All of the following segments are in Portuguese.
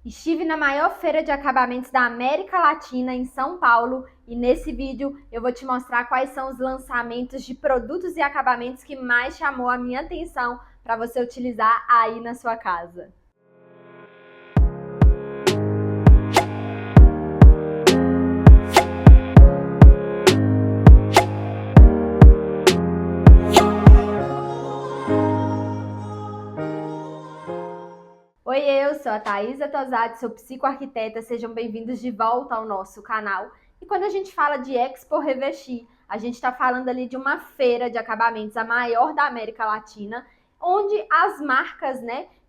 Estive na maior feira de acabamentos da América Latina, em São Paulo, e nesse vídeo eu vou te mostrar quais são os lançamentos de produtos e acabamentos que mais chamou a minha atenção para você utilizar aí na sua casa. Oi, eu sou a Thaisa Tosati, sou psicoarquiteta, sejam bem-vindos de volta ao nosso canal. E quando a gente fala de Expo Revestir, a gente está falando ali de uma feira de acabamentos, a maior da América Latina, onde as marcas,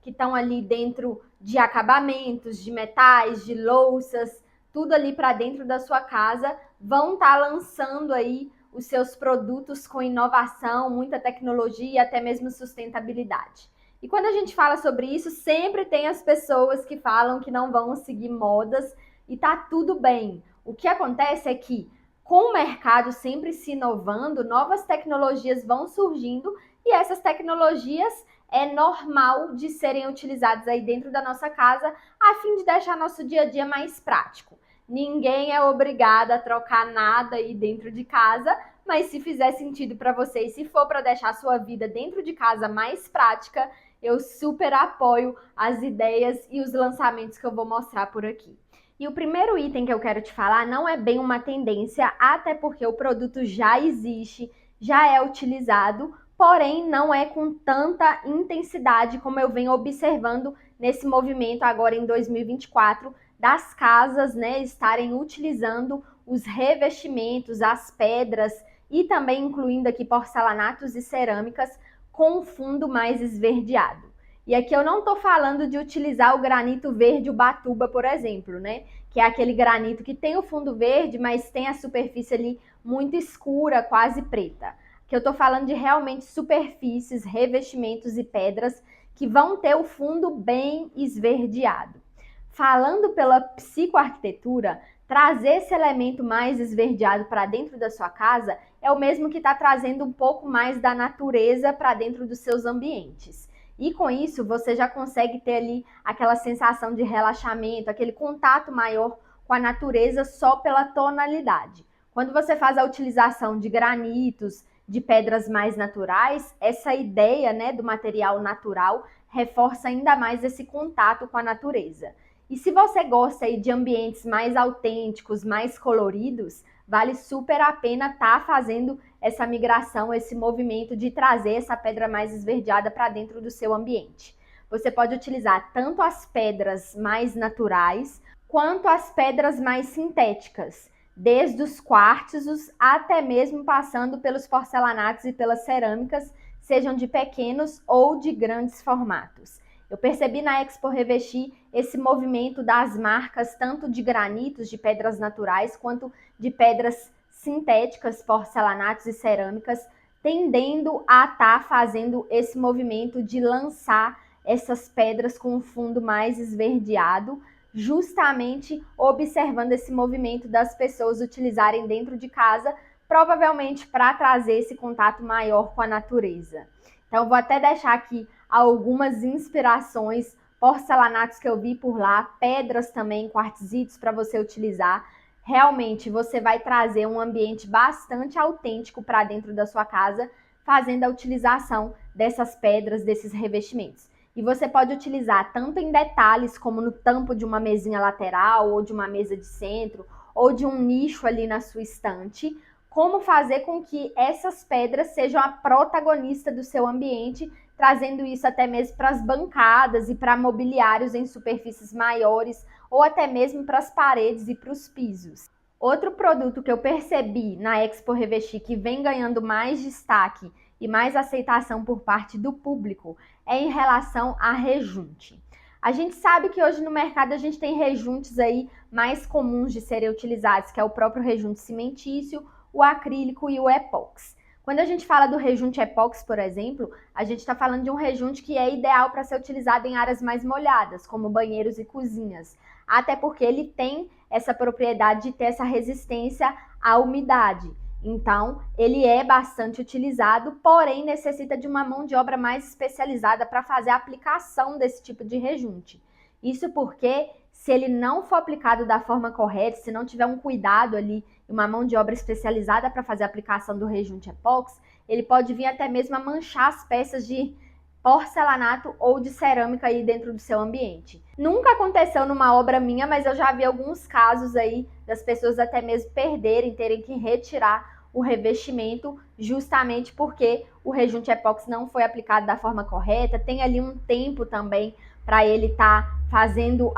que estão ali dentro de acabamentos, de metais, de louças, tudo ali para dentro da sua casa, vão estar lançando aí os seus produtos com inovação, muita tecnologia e até mesmo sustentabilidade. E quando a gente fala sobre isso, sempre tem as pessoas que falam que não vão seguir modas e tá tudo bem. O que acontece é que, com o mercado sempre se inovando, novas tecnologias vão surgindo e essas tecnologias é normal de serem utilizadas aí dentro da nossa casa a fim de deixar nosso dia a dia mais prático. Ninguém é obrigado a trocar nada aí dentro de casa, mas se fizer sentido para você e se for para deixar a sua vida dentro de casa mais prática, eu super apoio as ideias e os lançamentos que eu vou mostrar por aqui. E o primeiro item que eu quero te falar não é bem uma tendência, até porque o produto já existe, já é utilizado, porém não é com tanta intensidade como eu venho observando nesse movimento agora em 2024 das casas, estarem utilizando os revestimentos, as pedras e também incluindo aqui porcelanatos e cerâmicas com um fundo mais esverdeado. E aqui eu não estou falando de utilizar o granito verde Ubatuba, por exemplo, que é aquele granito que tem o fundo verde, mas tem a superfície ali muito escura, quase preta. Que eu estou falando de realmente superfícies, revestimentos e pedras que vão ter o fundo bem esverdeado. Falando pela psicoarquitetura, trazer esse elemento mais esverdeado para dentro da sua casa é o mesmo que está trazendo um pouco mais da natureza para dentro dos seus ambientes. E com isso, você já consegue ter ali aquela sensação de relaxamento, aquele contato maior com a natureza só pela tonalidade. Quando você faz a utilização de granitos, de pedras mais naturais, essa ideia, do material natural reforça ainda mais esse contato com a natureza. E se você gosta aí de ambientes mais autênticos, mais coloridos, vale super a pena estar fazendo essa migração, esse movimento de trazer essa pedra mais esverdeada para dentro do seu ambiente. Você pode utilizar tanto as pedras mais naturais, quanto as pedras mais sintéticas, desde os quartzos até mesmo passando pelos porcelanatos e pelas cerâmicas, sejam de pequenos ou de grandes formatos. Eu percebi na Expo Revestir esse movimento das marcas, tanto de granitos, de pedras naturais, quanto de pedras sintéticas, porcelanatos e cerâmicas, tendendo a estar fazendo esse movimento de lançar essas pedras com um fundo mais esverdeado, justamente observando esse movimento das pessoas utilizarem dentro de casa, provavelmente para trazer esse contato maior com a natureza. Então, vou até deixar aqui algumas inspirações, porcelanatos que eu vi por lá, pedras também, quartzitos para você utilizar. Realmente, você vai trazer um ambiente bastante autêntico para dentro da sua casa, fazendo a utilização dessas pedras, desses revestimentos. E você pode utilizar tanto em detalhes, como no tampo de uma mesinha lateral, ou de uma mesa de centro, ou de um nicho ali na sua estante, como fazer com que essas pedras sejam a protagonista do seu ambiente, trazendo isso até mesmo para as bancadas e para mobiliários em superfícies maiores, ou até mesmo para as paredes e para os pisos. Outro produto que eu percebi na Expo Revestir que vem ganhando mais destaque e mais aceitação por parte do público é em relação a rejunte. A gente sabe que hoje no mercado a gente tem rejuntes aí mais comuns de serem utilizados, que é o próprio rejunte cimentício, o acrílico e o epóxi. Quando a gente fala do rejunte epóxi, por exemplo, a gente está falando de um rejunte que é ideal para ser utilizado em áreas mais molhadas, como banheiros e cozinhas, até porque ele tem essa propriedade de ter essa resistência à umidade. Então, ele é bastante utilizado, porém necessita de uma mão de obra mais especializada para fazer a aplicação desse tipo de rejunte. Isso porque se ele não for aplicado da forma correta, se não tiver um cuidado ali, uma mão de obra especializada para fazer a aplicação do rejunte epóxi, ele pode vir até mesmo a manchar as peças de porcelanato ou de cerâmica aí dentro do seu ambiente. Nunca aconteceu numa obra minha, mas eu já vi alguns casos aí das pessoas até mesmo perderem, terem que retirar o revestimento justamente porque o rejunte epóxi não foi aplicado da forma correta. Tem ali um tempo também para ele estar fazendo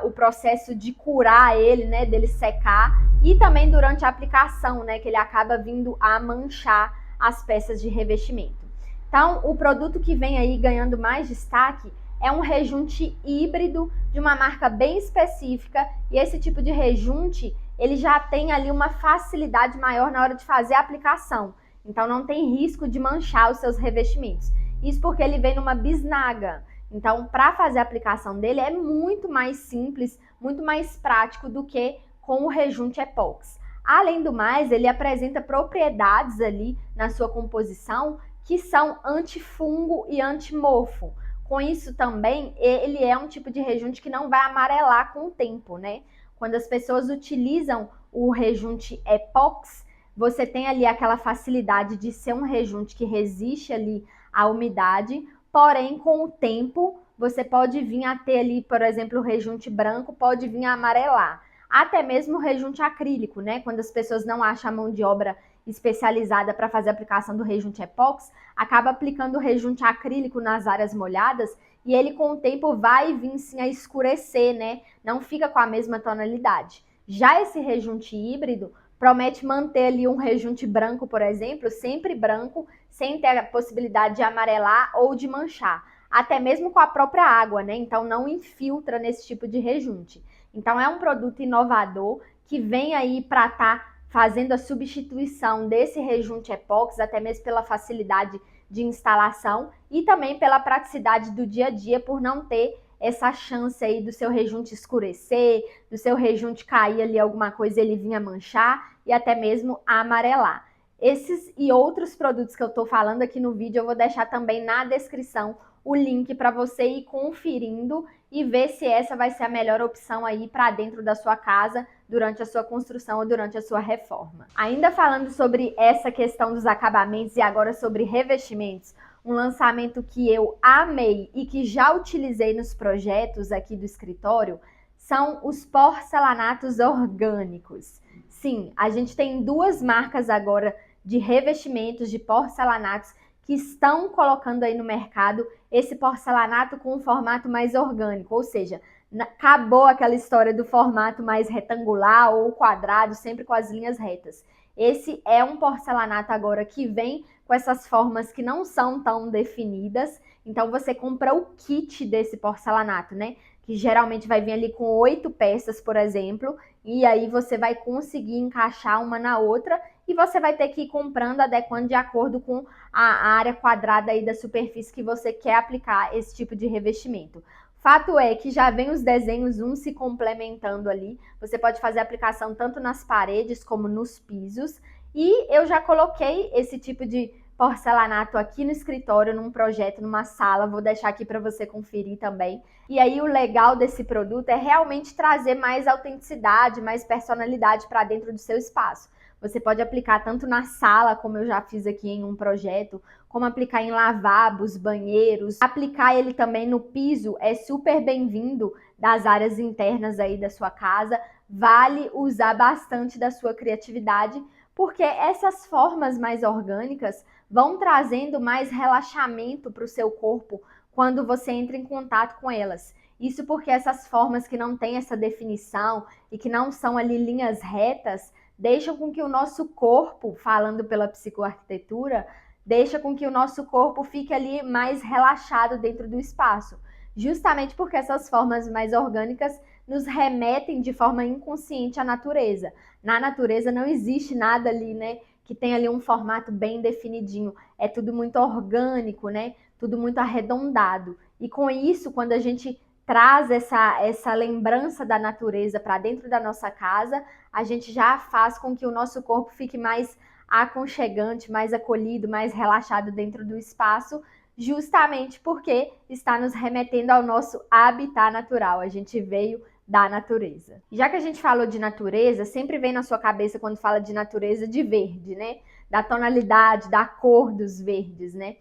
o processo de curar ele, né, dele secar, e também durante a aplicação, né, que ele acaba vindo a manchar as peças de revestimento. Então, o produto que vem aí ganhando mais destaque é um rejunte híbrido de uma marca bem específica, e esse tipo de rejunte, ele já tem ali uma facilidade maior na hora de fazer a aplicação. Então, não tem risco de manchar os seus revestimentos. Isso porque ele vem numa bisnaga. Então, para fazer a aplicação dele é muito mais simples, muito mais prático do que com o rejunte epóxi. Além do mais, ele apresenta propriedades ali na sua composição que são antifungo e antimofo. Com isso também, ele é um tipo de rejunte que não vai amarelar com o tempo, né? Quando as pessoas utilizam o rejunte epóxi, você tem ali aquela facilidade de ser um rejunte que resiste ali à umidade, porém, com o tempo, você pode vir a ter ali, por exemplo, o rejunte branco pode vir a amarelar. Até mesmo o rejunte acrílico, né? Quando as pessoas não acham a mão de obra especializada para fazer a aplicação do rejunte epóxi, acaba aplicando o rejunte acrílico nas áreas molhadas e ele com o tempo vai vir sim a escurecer, né? Não fica com a mesma tonalidade. Já esse rejunte híbrido promete manter ali um rejunte branco, por exemplo, sempre branco, sem ter a possibilidade de amarelar ou de manchar, até mesmo com a própria água, né? Então não infiltra nesse tipo de rejunte. Então é um produto inovador que vem aí para estar fazendo a substituição desse rejunte epóxi, até mesmo pela facilidade de instalação e também pela praticidade do dia a dia, por não ter essa chance aí do seu rejunte escurecer, do seu rejunte cair ali alguma coisa, ele vir a manchar e até mesmo a amarelar. Esses e outros produtos que eu tô falando aqui no vídeo, eu vou deixar também na descrição o link para você ir conferindo e ver se essa vai ser a melhor opção aí para dentro da sua casa durante a sua construção ou durante a sua reforma. Ainda falando sobre essa questão dos acabamentos e agora sobre revestimentos, um lançamento que eu amei e que já utilizei nos projetos aqui do escritório são os porcelanatos orgânicos. Sim, a gente tem duas marcas agora de revestimentos de porcelanatos que estão colocando aí no mercado esse porcelanato com um formato mais orgânico, ou seja, acabou aquela história do formato mais retangular ou quadrado, sempre com as linhas retas. Esse é um porcelanato agora que vem com essas formas que não são tão definidas, então você compra o kit desse porcelanato, né? Que geralmente vai vir ali com 8 peças, por exemplo, e aí você vai conseguir encaixar uma na outra e você vai ter que ir comprando, adequando de acordo com a área quadrada aí da superfície que você quer aplicar esse tipo de revestimento. Fato é que já vem os desenhos um se complementando ali, você pode fazer aplicação tanto nas paredes como nos pisos, e eu já coloquei esse tipo de porcelanato aqui no escritório, num projeto, numa sala, vou deixar aqui para você conferir também. E aí o legal desse produto é realmente trazer mais autenticidade, mais personalidade para dentro do seu espaço. Você pode aplicar tanto na sala, como eu já fiz aqui em um projeto, como aplicar em lavabos, banheiros. Aplicar ele também no piso é super bem-vindo das áreas internas aí da sua casa. Vale usar bastante da sua criatividade, porque essas formas mais orgânicas vão trazendo mais relaxamento para o seu corpo quando você entra em contato com elas. Isso porque essas formas que não têm essa definição e que não são ali linhas retas, deixam com que o nosso corpo, falando pela psicoarquitetura, deixa com que o nosso corpo fique ali mais relaxado dentro do espaço. Justamente porque essas formas mais orgânicas nos remetem de forma inconsciente à natureza. Na natureza não existe nada ali, né, que tenha ali um formato bem definidinho. É tudo muito orgânico, né? Tudo muito arredondado. E com isso, quando a gente traz essa lembrança da natureza para dentro da nossa casa, a gente já faz com que o nosso corpo fique mais aconchegante, mais acolhido, mais relaxado dentro do espaço, justamente porque está nos remetendo ao nosso habitat natural. A gente veio da natureza. Já que a gente falou de natureza, sempre vem na sua cabeça quando fala de natureza de verde, né? Da tonalidade, da cor dos verdes, né?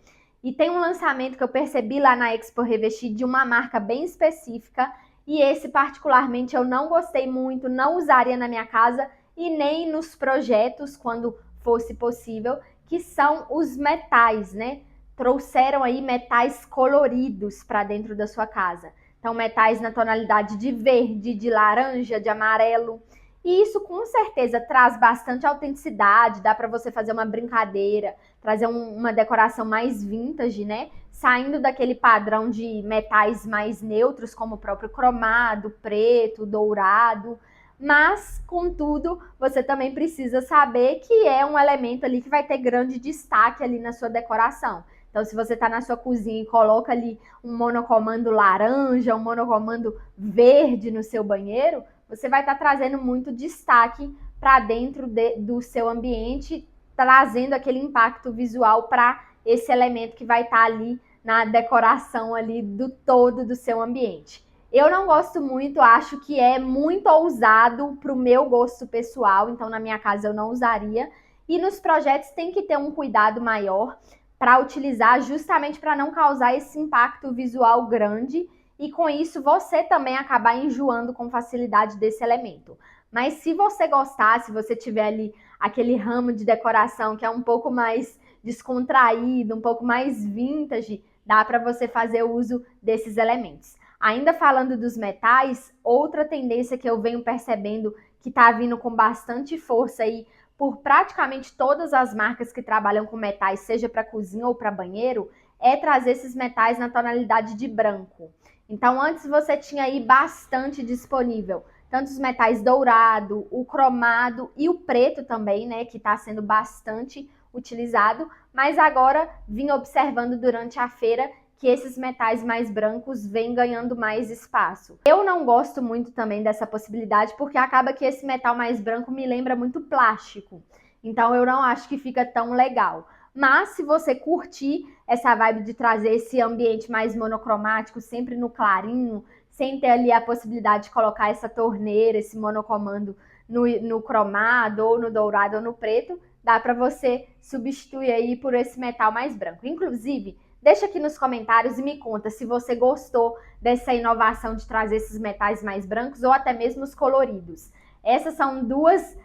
E tem um lançamento que eu percebi lá na Expo Revestir de uma marca bem específica, e esse particularmente eu não gostei muito, não usaria na minha casa e nem nos projetos quando fosse possível, que são os metais, né? Trouxeram aí metais coloridos para dentro da sua casa. Então, metais na tonalidade de verde, de laranja, de amarelo. E isso com certeza traz bastante autenticidade, dá para você fazer uma brincadeira, trazer uma decoração mais vintage, né? Saindo daquele padrão de metais mais neutros, como o próprio cromado, preto, dourado. Mas, contudo, você também precisa saber que é um elemento ali que vai ter grande destaque ali na sua decoração. Então, se você está na sua cozinha e coloca ali um monocomando laranja, um monocomando verde no seu banheiro, você vai estar trazendo muito destaque para dentro do seu ambiente, trazendo aquele impacto visual para esse elemento que vai estar ali na decoração ali do todo do seu ambiente. Eu não gosto muito, acho que é muito ousado para o meu gosto pessoal, então na minha casa eu não usaria. E nos projetos tem que ter um cuidado maior para utilizar justamente para não causar esse impacto visual grande e com isso você também acabar enjoando com facilidade desse elemento. Mas se você gostar, se você tiver ali aquele ramo de decoração que é um pouco mais descontraído, um pouco mais vintage, dá para você fazer uso desses elementos. Ainda falando dos metais, outra tendência que eu venho percebendo que está vindo com bastante força aí por praticamente todas as marcas que trabalham com metais, seja para cozinha ou para banheiro, é trazer esses metais na tonalidade de branco. Então, antes você tinha aí bastante disponível, tanto os metais dourado, o cromado e o preto também, né, que está sendo bastante utilizado, mas agora vim observando durante a feira que esses metais mais brancos vêm ganhando mais espaço. Eu não gosto muito também dessa possibilidade, porque acaba que esse metal mais branco me lembra muito plástico. Então eu não acho que fica tão legal. Mas se você curtir essa vibe de trazer esse ambiente mais monocromático, sempre no clarinho, sem ter ali a possibilidade de colocar essa torneira, esse monocomando no cromado, ou no dourado, ou no preto, dá para você substituir aí por esse metal mais branco. Inclusive, deixa aqui nos comentários e me conta se você gostou dessa inovação de trazer esses metais mais brancos ou até mesmo os coloridos. Essas são dois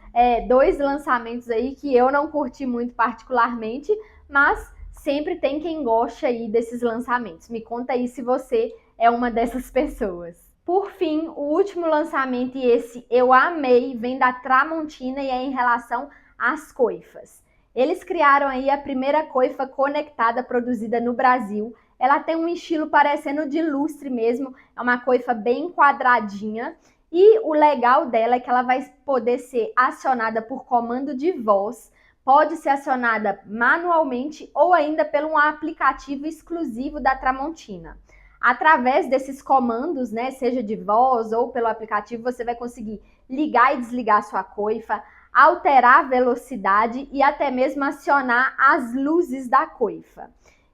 lançamentos aí que eu não curti muito particularmente, mas sempre tem quem gosta aí desses lançamentos. Me conta aí se você é uma dessas pessoas. Por fim, o último lançamento, e esse eu amei, vem da Tramontina e é em relação às coifas. Eles criaram aí a primeira coifa conectada produzida no Brasil. Ela tem um estilo parecendo de lustre mesmo, é uma coifa bem quadradinha. E o legal dela é que ela vai poder ser acionada por comando de voz, pode ser acionada manualmente ou ainda pelo um aplicativo exclusivo da Tramontina. Através desses comandos, né, seja de voz ou pelo aplicativo, você vai conseguir ligar e desligar a sua coifa, alterar a velocidade e até mesmo acionar as luzes da coifa.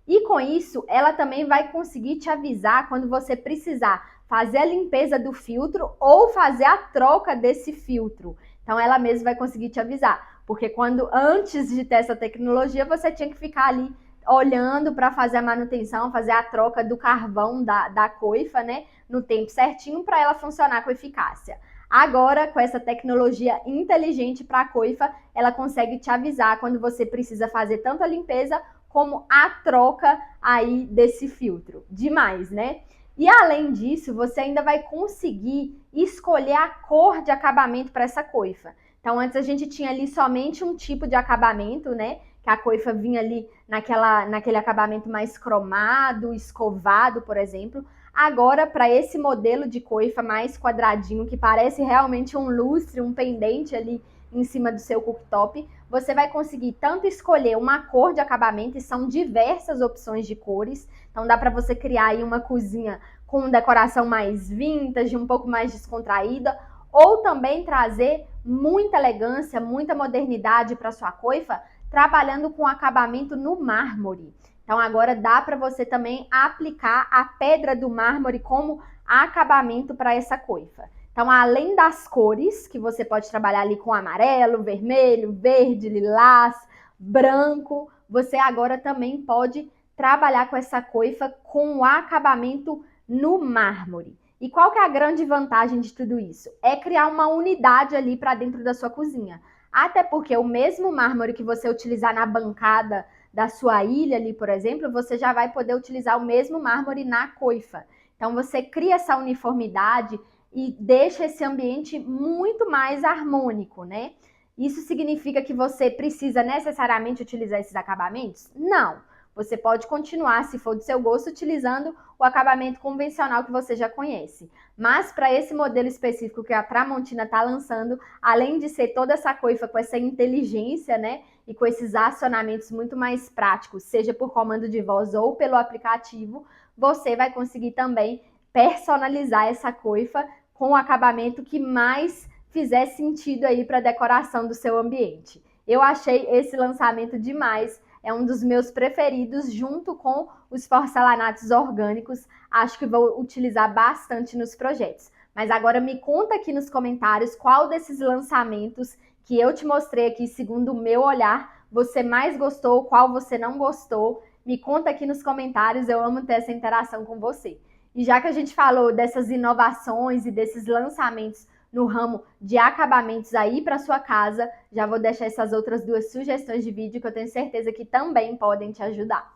E com isso, ela também vai conseguir te avisar quando você precisar fazer a limpeza do filtro ou fazer a troca desse filtro. Então ela mesma vai conseguir te avisar, porque antes de ter essa tecnologia, você tinha que ficar ali olhando para fazer a manutenção, fazer a troca do carvão da coifa, né, no tempo certinho para ela funcionar com eficácia. Agora, com essa tecnologia inteligente para a coifa, ela consegue te avisar quando você precisa fazer tanto a limpeza como a troca aí desse filtro. Demais, né? E além disso, você ainda vai conseguir escolher a cor de acabamento para essa coifa. Então, antes a gente tinha ali somente um tipo de acabamento, né? Que a coifa vinha ali naquele acabamento mais cromado, escovado, por exemplo. Agora, para esse modelo de coifa mais quadradinho, que parece realmente um lustre, um pendente ali em cima do seu cooktop, você vai conseguir tanto escolher uma cor de acabamento, e são diversas opções de cores, então dá para você criar aí uma cozinha com decoração mais vintage, um pouco mais descontraída, ou também trazer muita elegância, muita modernidade para sua coifa, trabalhando com acabamento no mármore. Então agora dá para você também aplicar a pedra do mármore como acabamento para essa coifa. Então, além das cores, que você pode trabalhar ali com amarelo, vermelho, verde, lilás, branco, você agora também pode trabalhar com essa coifa com o acabamento no mármore. E qual que é a grande vantagem de tudo isso? É criar uma unidade ali para dentro da sua cozinha. Até porque o mesmo mármore que você utilizar na bancada da sua ilha ali, por exemplo, você já vai poder utilizar o mesmo mármore na coifa. Então você cria essa uniformidade e deixa esse ambiente muito mais harmônico, né? Isso significa que você precisa necessariamente utilizar esses acabamentos? Não. Você pode continuar, se for do seu gosto, utilizando o acabamento convencional que você já conhece. Mas para esse modelo específico que a Tramontina está lançando, além de ser toda essa coifa com essa inteligência, né, e com esses acionamentos muito mais práticos, seja por comando de voz ou pelo aplicativo, você vai conseguir também personalizar essa coifa com o acabamento que mais fizer sentido aí para a decoração do seu ambiente. Eu achei esse lançamento demais, é um dos meus preferidos, junto com os porcelanatos orgânicos. Acho que vou utilizar bastante nos projetos. Mas agora me conta aqui nos comentários qual desses lançamentos que eu te mostrei aqui, segundo o meu olhar, você mais gostou, qual você não gostou. Me conta aqui nos comentários, eu amo ter essa interação com você. E já que a gente falou dessas inovações e desses lançamentos no ramo de acabamentos aí para sua casa, já vou deixar essas outras duas sugestões de vídeo que eu tenho certeza que também podem te ajudar.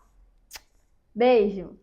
Beijo!